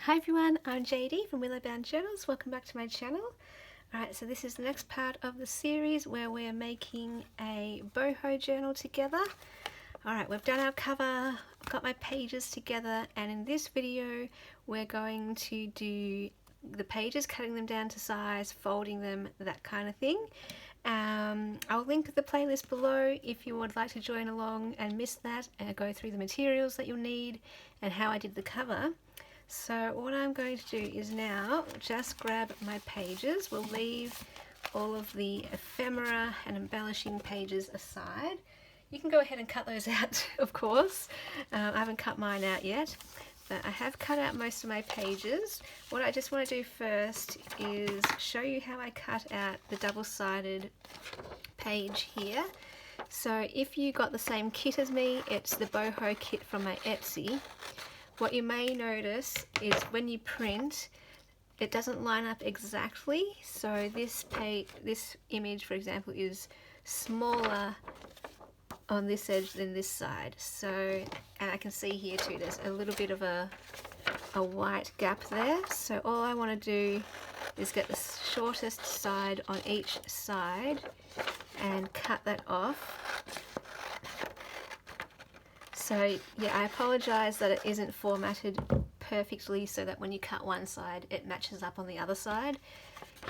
Hi everyone, I'm JD from Willowbound Journals. Welcome back to my channel. Alright, so this is the next part of the series where we're making a boho journal together. Alright, we've done our cover, got my pages together, and in this video we're going to do the pages, cutting them down to size, folding them, that kind of thing. I'll link the playlist below if you would like to join along and miss that and go through the materials that you'll need and how I did the cover. So what I'm going to do is now just grab my pages. We'll leave all of the ephemera and embellishing pages aside. You can go ahead and cut those out, of course. I haven't cut mine out yet, but I have cut out most of my pages. What I just want to do first is show you how I cut out the double-sided page here. So if you got the same kit as me, it's the boho kit from my Etsy. What you may notice is when you print, it doesn't line up exactly. So this image, for example, is smaller on this edge than this side. So, and I can see here too, there's a little bit of a white gap there. So all I want to do is get the shortest side on each side and cut that off. So yeah, I apologise that it isn't formatted perfectly so that when you cut one side it matches up on the other side.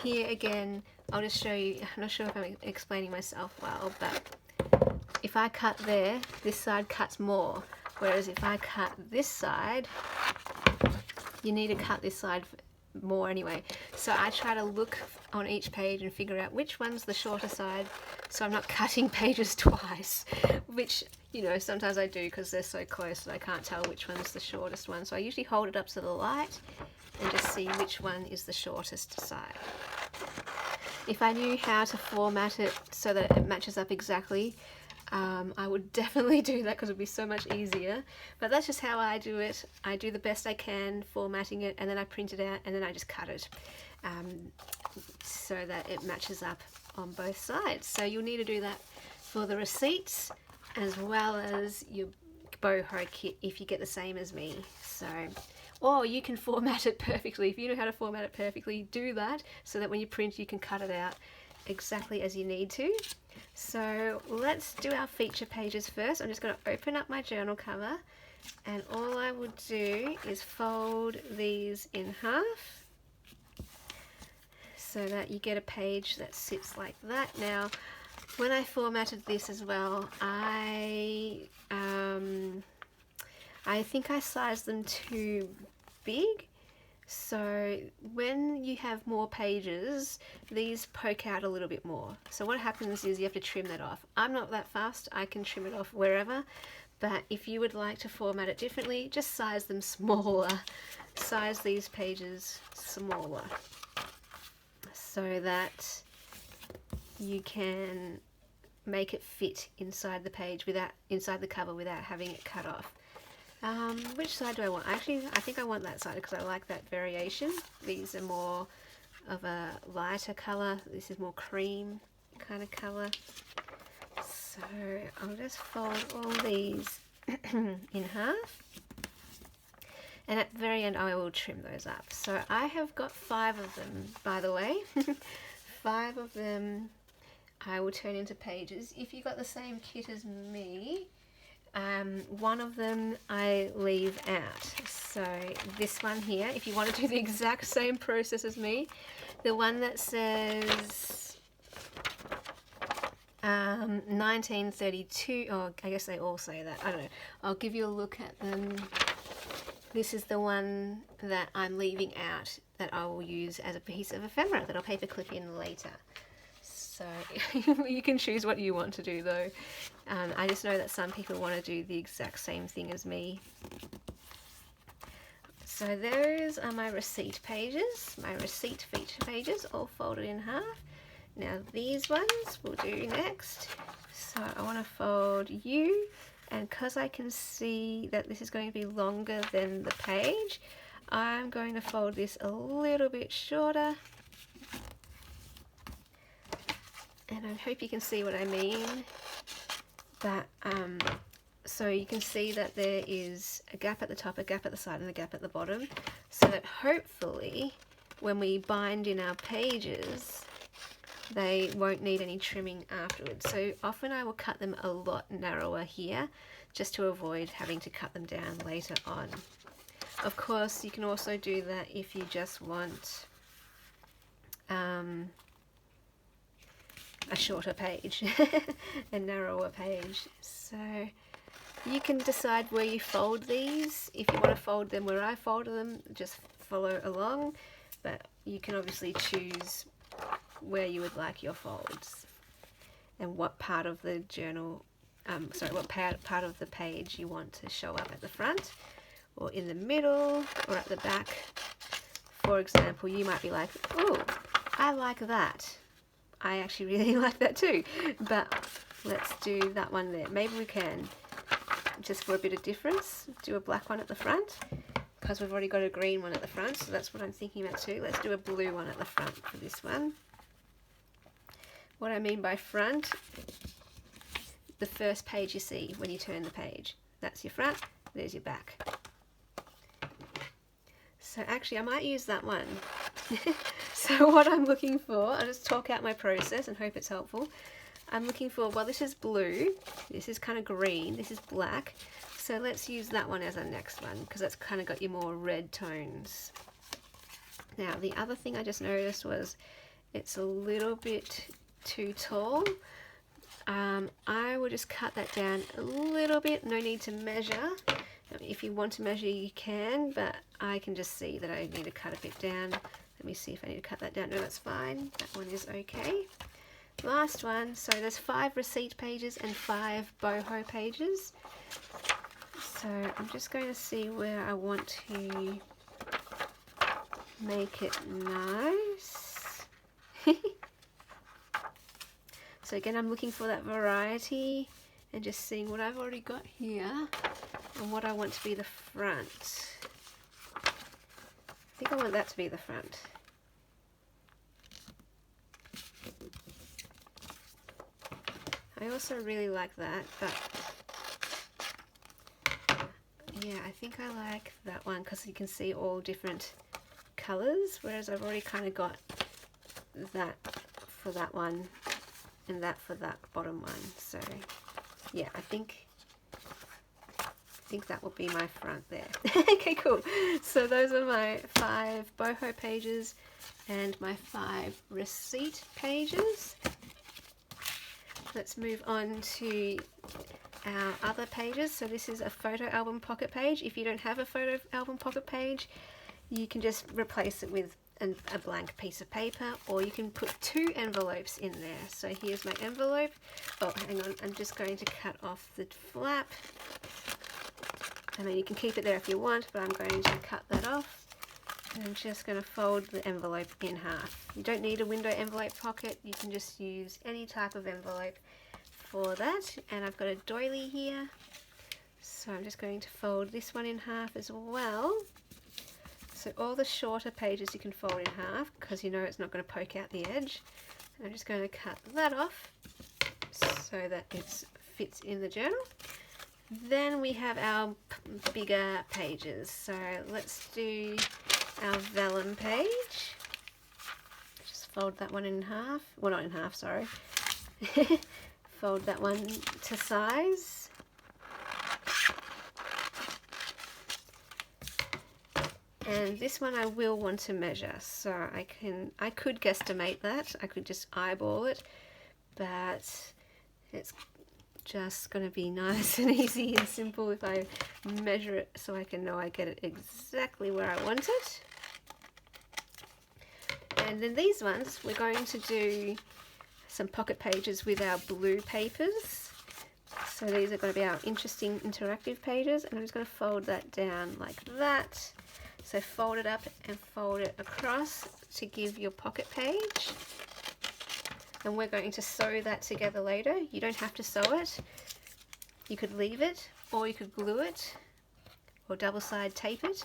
Here again, I'll just show you, I'm not sure if I'm explaining myself well, but if I cut there, this side cuts more, whereas if I cut this side, you need to cut this side more anyway. So I try to look on each page and figure out which one's the shorter side, so I'm not cutting pages twice, which, you know, sometimes I do because they're so close that I can't tell which one's the shortest one. So I usually hold it up to the light and just see which one is the shortest side. If I knew how to format it so that it matches up exactly, I would definitely do that because it would be so much easier, but that's just how I do it. I do the best I can formatting it, and then I print it out and then I just cut it so that it matches up on both sides. So you'll need to do that for the receipts as well as your boho kit if you get the same as me. So, or you can format it perfectly. If you know how to format it perfectly, do that so that when you print you can cut it out exactly as you need to. So let's do our feature pages first. I'm just going to open up my journal cover, and all I would do is fold these in half so that you get a page that sits like that. Now when I formatted this as well, I think I sized them too big. So when you have more pages, these poke out a little bit more. So what happens is you have to trim that off. I'm not that fast, I can trim it off wherever, but if you would like to format it differently, just size them smaller. Size these pages smaller so that you can make it fit inside the page inside the cover without having it cut off. Which side do I want? Actually, I think I want that side because I like that variation. These are more of a lighter colour. This is more cream kind of colour. So I'll just fold all these in half. And at the very end I will trim those up. So I have got 5 of them, by the way. 5 of them I will turn into pages. If you got the same kit as me, one of them I leave out. So this one here, if you want to do the exact same process as me, the one that says 1932, or I guess they all say that, I don't know, I'll give you a look at them. This is the one that I'm leaving out that I will use as a piece of ephemera that I'll paperclip in later. So you can choose what you want to do though. I just know that some people want to do the exact same thing as me. So those are my receipt pages, my receipt feature pages, all folded in half. Now these ones we'll do next. So I want to fold you, and because I can see that this is going to be longer than the page, I'm going to fold this a little bit shorter. And I hope you can see what I mean, that So you can see that there is a gap at the top, a gap at the side, and a gap at the bottom, so that hopefully when we bind in our pages they won't need any trimming afterwards. So often I will cut them a lot narrower here just to avoid having to cut them down later on. Of course you can also do that if you just want a shorter page, a narrower page. So you can decide where you fold these. If you want to fold them where I folded them, just follow along, but you can obviously choose where you would like your folds and what part of the journal, what part of the page you want to show up at the front or in the middle or at the back. For example, you might be like, oh, I like that. I actually really like that too, but let's do that one there. Maybe we can, just for a bit of difference, do a black one at the front, because we've already got a green one at the front, so that's what I'm thinking about too. Let's do a blue one at the front for this one. What I mean by front, the first page you see when you turn the page. That's your front, there's your back. So actually I might use that one. So what I'm looking for, I'll just talk out my process and hope it's helpful. I'm looking for, well, this is blue, this is kind of green, this is black. So let's use that one as our next one, because that's kind of got your more red tones. Now the other thing I just noticed was it's a little bit too tall. I will just cut that down a little bit, no need to measure. If you want to measure you can, but I can just see that I need to cut a bit down. Let me see if I need to cut that down. No, that's fine. That one is okay. Last one. So there's 5 receipt pages and 5 boho pages. So I'm just going to see where I want to make it nice. So again, I'm looking for that variety and just seeing what I've already got here and what I want to be the front. I think I want that to be the front. I also really like that, but yeah, I think I like that one because you can see all different colours, whereas I've already kind of got that for that one and that for that bottom one. So yeah, I think that will be my front there. Okay, cool. So those are my 5 boho pages and my 5 receipt pages. Let's move on to our other pages. So this is a photo album pocket page. If you don't have a photo album pocket page, you can just replace it with a blank piece of paper, or you can put 2 envelopes in there. So here's my envelope. Oh, hang on, I'm just going to cut off the flap. I mean, you can keep it there if you want, but I'm going to cut that off. And I'm just going to fold the envelope in half. You don't need a window envelope pocket, you can just use any type of envelope for that. And I've got a doily here, so I'm just going to fold this one in half as well. So all the shorter pages you can fold in half because you know it's not going to poke out the edge. I'm just going to cut that off so that it fits in the journal. Then we have our bigger pages. So let's do our vellum page. Just fold that one in half. Well, not in half, sorry. Fold that one to size. And this one I will want to measure, so I could guesstimate that. I could just eyeball it, but it's just going to be nice and easy and simple if I measure it so I can know I get it exactly where I want it. And then these ones, we're going to do some pocket pages with our blue papers. So these are going to be our interesting interactive pages, and I'm just going to fold that down like that. So fold it up and fold it across to give your pocket page. And we're going to sew that together later. You don't have to sew it. You could leave it, or you could glue it, or double side tape it.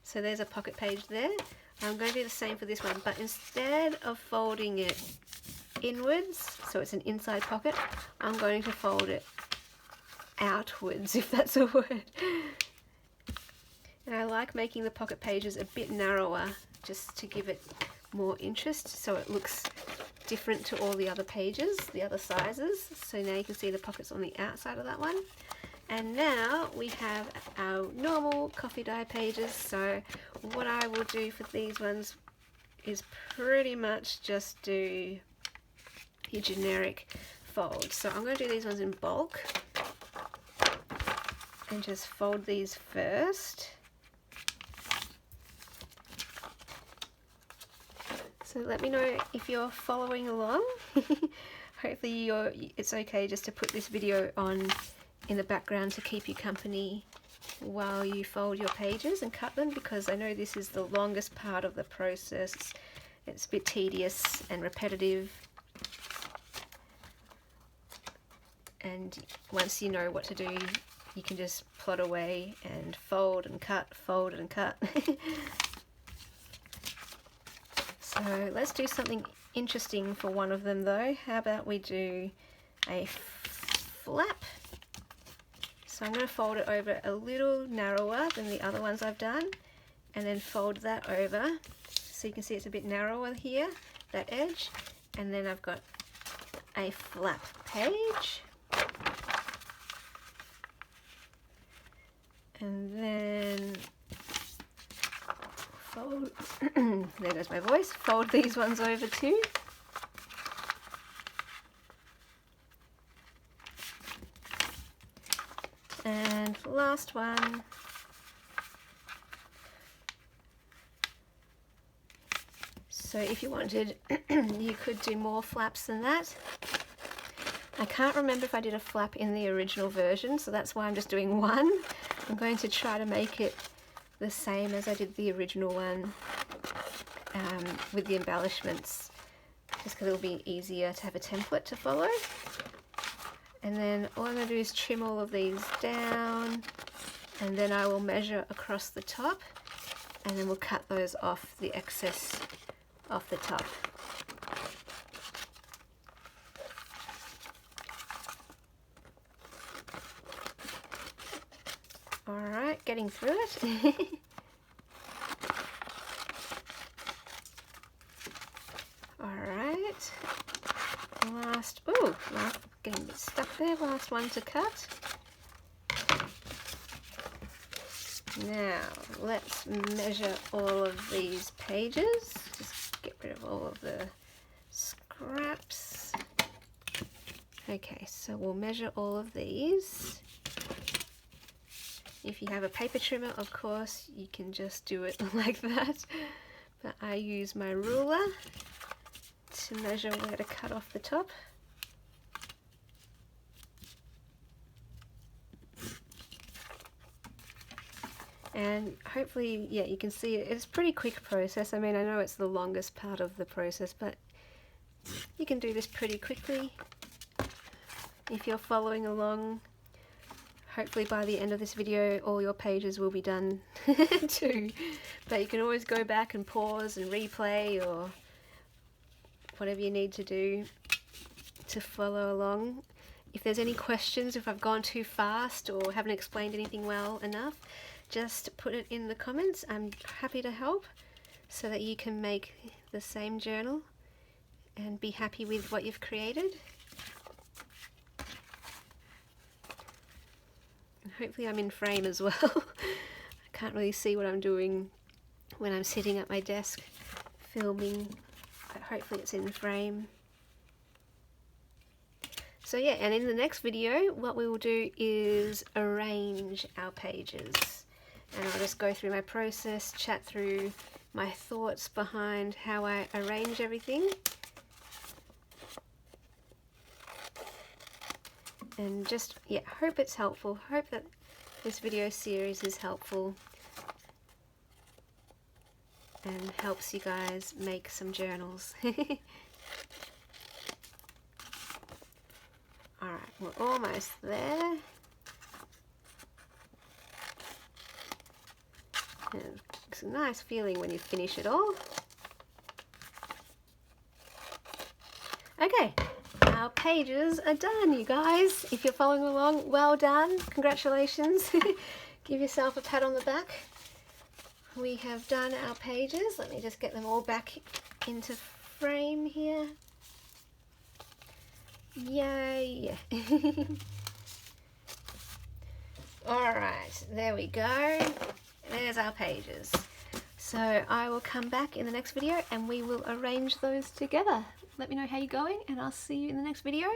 So there's a pocket page there. I'm going to do the same for this one, but instead of folding it inwards, so it's an inside pocket, I'm going to fold it outwards, if that's a word. And I like making the pocket pages a bit narrower just to give it more interest, so it looks different to all the other pages, the other sizes. So now you can see the pockets on the outside of that one. And now we have our normal coffee dye pages. So what I will do for these ones is pretty much just do your generic fold. So I'm going to do these ones in bulk and just fold these first. So let me know if you're following along. Hopefully it's okay just to put this video on in the background to keep you company while you fold your pages and cut them, because I know this is the longest part of the process. It's a bit tedious and repetitive, and once you know what to do, you can just plod away and fold and cut, fold and cut. So let's do something interesting for one of them though. How about we do a flap? So I'm going to fold it over a little narrower than the other ones I've done, and then fold that over. So you can see it's a bit narrower here, that edge. And then I've got a flap page. And then fold, there goes my voice, fold these ones over too. And last one. So if you wanted, you could do more flaps than that. I can't remember if I did a flap in the original version, so that's why I'm just doing one. I'm going to try to make it the same as I did the original one with the embellishments, just because it'll be easier to have a template to follow. And then all I'm going to do is trim all of these down, and then I will measure across the top, and then we'll cut those off, the excess off the top. Alright, getting through it. Alright, last, getting a bit stuck there, last one to cut. Now, let's measure all of these pages. Just get rid of all of the scraps. Okay, so we'll measure all of these. If you have a paper trimmer, of course, you can just do it like that. But I use my ruler to measure where to cut off the top. And hopefully, yeah, you can see it's a pretty quick process. I mean, I know it's the longest part of the process, but you can do this pretty quickly if you're following along. Hopefully by the end of this video all your pages will be done too, but you can always go back and pause and replay or whatever you need to do to follow along. If there's any questions, if I've gone too fast or haven't explained anything well enough, just put it in the comments. I'm happy to help so that you can make the same journal and be happy with what you've created. Hopefully I'm in frame as well. I can't really see what I'm doing when I'm sitting at my desk filming, but hopefully it's in frame. So yeah, and in the next video what we will do is arrange our pages, and I'll just go through my process, chat through my thoughts behind how I arrange everything. And just, yeah, hope it's helpful. Hope that this video series is helpful and helps you guys make some journals. Alright, we're almost there. And it's a nice feeling when you finish it all. Okay, our pages are done, you guys. If you're following along, well done. Congratulations. Give yourself a pat on the back. We have done our pages. Let me just get them all back into frame here. Yay. Alright, there we go. There's our pages. So I will come back in the next video and we will arrange those together. Let me know how you're going and I'll see you in the next video.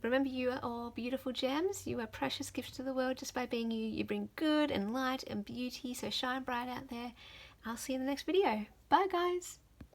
Remember, you are all beautiful gems. You are precious gifts to the world just by being you. You bring good and light and beauty, so shine bright out there. I'll see you in the next video. Bye guys.